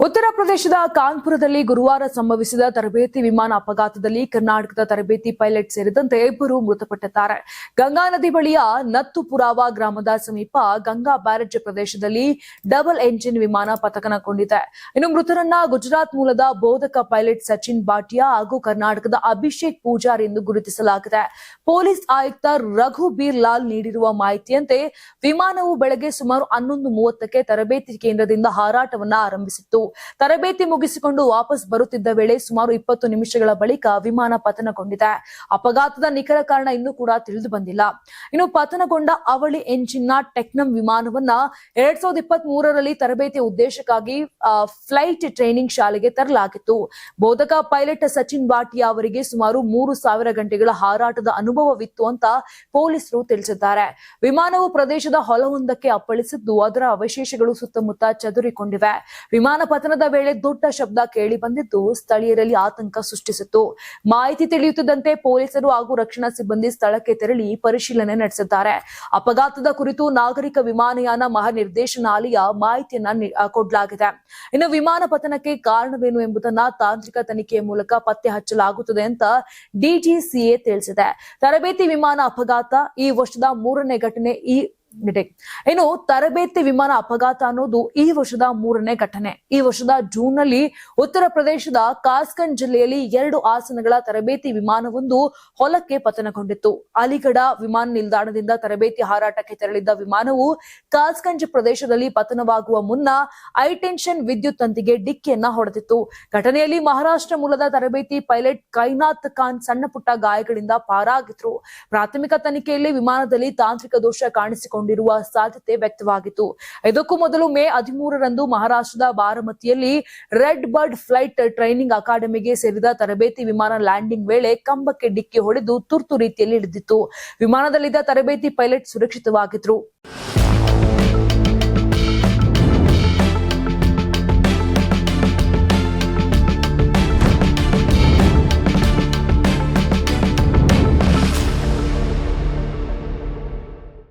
ಉತ್ತರ ಪ್ರದೇಶದ ಕಾನ್ಪುರದಲ್ಲಿ ಗುರುವಾರ ಸಂಭವಿಸಿದ ತರಬೇತಿ ವಿಮಾನ ಅಪಘಾತದಲ್ಲಿ ಕರ್ನಾಟಕದ ತರಬೇತಿ ಪೈಲಟ್ ಸೇರಿದಂತೆ ಇಬ್ಬರು ಮೃತಪಟ್ಟಿದ್ದಾರೆ. ಗಂಗಾ ನದಿ ಬಳಿಯ ನತ್ತುಪುರಾವ ಗ್ರಾಮದ ಸಮೀಪ ಗಂಗಾ ಬ್ಯಾರೇಜ್ ಪ್ರದೇಶದಲ್ಲಿ ಡಬಲ್ ಎಂಜಿನ್ ವಿಮಾನ ಪತನಗೊಂಡಿದೆ. ಇನ್ನು ಮೃತರನ್ನ ಗುಜರಾತ್ ಮೂಲದ ಬೋಧಕ ಪೈಲಟ್ ಸಚಿನ್ ಭಾಟಿಯಾ ಹಾಗೂ ಕರ್ನಾಟಕದ ಅಭಿಷೇಕ್ ಪೂಜಾರ್ ಎಂದು ಗುರುತಿಸಲಾಗಿದೆ. ಪೊಲೀಸ್ ಆಯುಕ್ತ ರಘುಬೀರ್ ಲಾಲ್ ನೀಡಿರುವ ಮಾಹಿತಿಯಂತೆ ವಿಮಾನವು ಬೆಳಗ್ಗೆ ಸುಮಾರು 11:30ಕ್ಕೆ ತರಬೇತಿ ಕೇಂದ್ರದಿಂದ ಹಾರಾಟವನ್ನ ಆರಂಭಿಸಿತ್ತು. ತರಬೇತಿ ಮುಗಿಸಿಕೊಂಡು ವಾಪಸ್ ಬರುತ್ತಿದ್ದ ವೇಳೆ ಸುಮಾರು 20 ನಿಮಿಷಗಳ ಬಳಿಕ ವಿಮಾನ ಪತನಗೊಂಡಿದೆ. ಅಪಘಾತದ ನಿಖರ ಕಾರಣ ಇನ್ನೂ ಕೂಡ ತಿಳಿದು ಬಂದಿಲ್ಲ. ಇನ್ನು ಪತನಗೊಂಡ ಅವಳಿ ಎಂಜಿನ್ನ ಟೆಕ್ನಮ್ ವಿಮಾನವನ್ನ 2023ರಲ್ಲಿ ತರಬೇತಿ ಉದ್ದೇಶಕ್ಕಾಗಿ ಫ್ಲೈಟ್ ಟ್ರೈನಿಂಗ್ ಶಾಲೆಗೆ ತರಲಾಗಿತ್ತು. ಬೋಧಕ ಪೈಲಟ್ ಸಚಿನ್ ಭಾಟಿಯಾ ಅವರಿಗೆ ಸುಮಾರು 3000 ಗಂಟೆಗಳ ಹಾರಾಟದ ಅನುಭವವಿತ್ತು ಅಂತ ಪೊಲೀಸರು ತಿಳಿಸಿದ್ದಾರೆ. ವಿಮಾನವು ಪ್ರದೇಶದ ಹೊಲವೊಂದಕ್ಕೆ ಅಪ್ಪಳಿಸಿದ್ದು ಅದರ ಅವಶೇಷಗಳು ಸುತ್ತಮುತ್ತ ಚದುರಿಕೊಂಡಿವೆ. ವಿಮಾನ ಪತನದ ವೇಳೆ ದೊಡ್ಡ ಶಬ್ದ ಕೇಳಿ ಬಂದಿದ್ದು ಸ್ಥಳೀಯರಲ್ಲಿ ಆತಂಕ ಸೃಷ್ಟಿಸಿತ್ತು. ಮಾಹಿತಿ ತಿಳಿಯುತ್ತಿದ್ದಂತೆ ಪೊಲೀಸರು ಹಾಗೂ ರಕ್ಷಣಾ ಸಿಬ್ಬಂದಿ ಸ್ಥಳಕ್ಕೆ ತೆರಳಿ ಪರಿಶೀಲನೆ ನಡೆಸಿದ್ದಾರೆ. ಅಪಘಾತದ ಕುರಿತು ನಾಗರಿಕ ವಿಮಾನಯಾನ ಮಹಾನಿರ್ದೇಶನಾಲಯ ಮಾಹಿತಿಯನ್ನ ಕೊಡಲಾಗಿದೆ. ಇನ್ನು ವಿಮಾನ ಪತನಕ್ಕೆ ಕಾರಣವೇನು ಎಂಬುದನ್ನ ತಾಂತ್ರಿಕ ತನಿಖೆಯ ಮೂಲಕ ಪತ್ತೆ ಹಚ್ಚಲಾಗುತ್ತದೆ ಅಂತ ಡಿಜಿಸಿಎ ತಿಳಿಸಿದೆ. ತರಬೇತಿ ವಿಮಾನ ಅಪಘಾತ ಈ ವರ್ಷದ 3ನೇ ಘಟನೆ. ಇನ್ನು ತರಬೇತಿ ವಿಮಾನ ಅಪಘಾತ ಅನ್ನೋದು ಈ ವರ್ಷದ 3ನೇ ಘಟನೆ. ಈ ವರ್ಷದ ಜೂನ್ನಲ್ಲಿ ಉತ್ತರ ಪ್ರದೇಶದ ಕಾಸ್ಗಂಜ್ ಜಿಲ್ಲೆಯಲ್ಲಿ 2 ಆಸನಗಳ ತರಬೇತಿ ವಿಮಾನವೊಂದು ಹೊಲಕ್ಕೆ ಪತನಗೊಂಡಿತ್ತು. ಅಲಿಗಢ ವಿಮಾನ ನಿಲ್ದಾಣದಿಂದ ತರಬೇತಿ ಹಾರಾಟಕ್ಕೆ ತೆರಳಿದ್ದ ವಿಮಾನವು ಕಾಸ್ಗಂಜ್ ಪ್ರದೇಶದಲ್ಲಿ ಪತನವಾಗುವ ಮುನ್ನ ಹೈಟೆನ್ಷನ್ ವಿದ್ಯುತ್ ತಂತಿಗೆ ಡಿಕ್ಕಿಯನ್ನ ಹೊಡೆದಿತ್ತು. ಘಟನೆಯಲ್ಲಿ ಮಹಾರಾಷ್ಟ್ರ ಮೂಲದ ತರಬೇತಿ ಪೈಲಟ್ ಕೈನಾಥ್ ಖಾನ್ ಸಣ್ಣ ಪುಟ್ಟ ಗಾಯಗಳಿಂದ ಪಾರಾಗಿದ್ರು. ಪ್ರಾಥಮಿಕ ತನಿಖೆಯಲ್ಲಿ ವಿಮಾನದಲ್ಲಿ ತಾಂತ್ರಿಕ ದೋಷ ಕಾಣಿಸಿಕೊಂಡಿರುವ ಸಾಧ್ಯತೆ ವ್ಯಕ್ತವಾಗಿತ್ತು. ಇದಕ್ಕೂ ಮೊದಲು ಮೇ 13ರಂದು ಮಹಾರಾಷ್ಟ್ರದ ಬಾರಾಮತಿಯಲ್ಲಿ ರೆಡ್ ಬರ್ಡ್ ಫ್ಲೈಟ್ ಟ್ರೈನಿಂಗ್ ಅಕಾಡೆಮಿಗೆ ಸೇರಿದ ತರಬೇತಿ ವಿಮಾನ ಲ್ಯಾಂಡಿಂಗ್ ವೇಳೆ ಕಂಬಕ್ಕೆ ಡಿಕ್ಕಿ ಹೊಡೆದು ತುರ್ತು ರೀತಿಯಲ್ಲಿ ಇಳಿದಿತ್ತು. ವಿಮಾನದಲ್ಲಿದ್ದ ತರಬೇತಿ ಪೈಲಟ್ ಸುರಕ್ಷಿತವಾಗಿದ್ರು.